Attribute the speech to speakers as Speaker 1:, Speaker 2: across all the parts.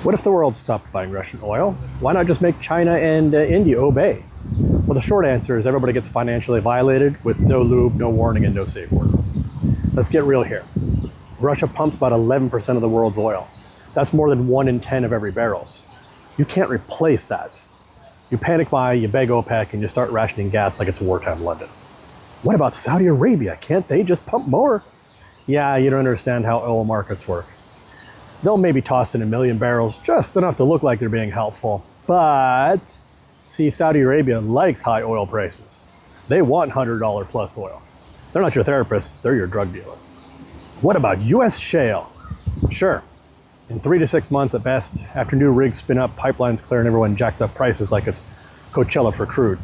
Speaker 1: What if the world stopped buying Russian oil? Why not just make China and India obey? Well, the short answer is everybody gets financially violated with no lube, no warning, and no safe word. Let's get real here. Russia pumps about 11% of the world's oil. That's more than 1 in 10 of every barrels. You can't replace that. You panic buy, you beg OPEC, and you start rationing gas like it's wartime London. What about Saudi Arabia? Can't they just pump more? Yeah, you don't understand how oil markets work. They'll maybe toss in 1 million barrels, just enough to look like they're being helpful. But, see, Saudi Arabia likes high oil prices. They want $100 plus oil. They're not your therapist, they're your drug dealer. What about US shale? Sure, in 3 to 6 months at best, after new rigs spin up, pipelines clear, and everyone jacks up prices like it's Coachella for crude.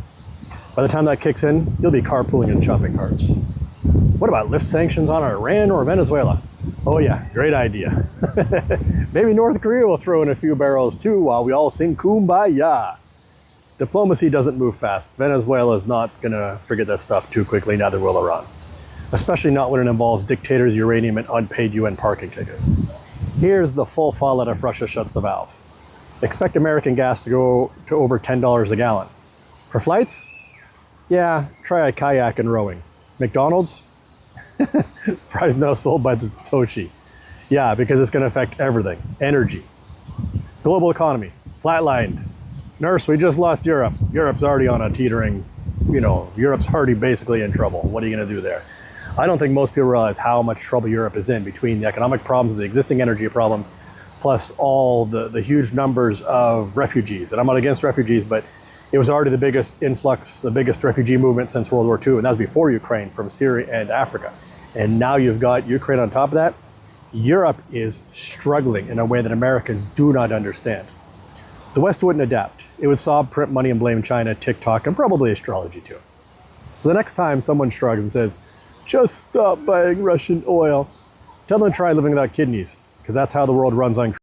Speaker 1: By the time that kicks in, you'll be carpooling in shopping carts. What about lift sanctions on Iran or Venezuela? Oh yeah, great idea. Maybe North Korea will throw in a few barrels too while we all sing Kumbaya. Diplomacy doesn't move fast. Venezuela is not gonna forget that stuff too quickly, neither will Iran. Especially not when it involves dictators, uranium, and unpaid UN parking tickets. Here's the full fallout if Russia shuts the valve. Expect American gas to go to over $10 a gallon. For flights? Yeah, try a kayak and rowing. McDonald's? Fries now sold by the Satoshi. Yeah, because it's going to affect everything. Energy. Global economy. Flatlined. Nurse, we just lost Europe. Europe's already on a teetering, Europe's already basically in trouble. What are you going to do there? I don't think most people realize how much trouble Europe is in between the economic problems, the existing energy problems, plus all the huge numbers of refugees. And I'm not against refugees, but it was already the biggest influx, the biggest refugee movement since World War II, and that was before Ukraine, from Syria and Africa. And now you've got Ukraine on top of that. Europe is struggling in a way that Americans do not understand. The West wouldn't adapt. It would sob, print money, and blame China, TikTok, and probably astrology too. So the next time someone shrugs and says, just stop buying Russian oil, tell them to try living without kidneys, because that's how the world runs on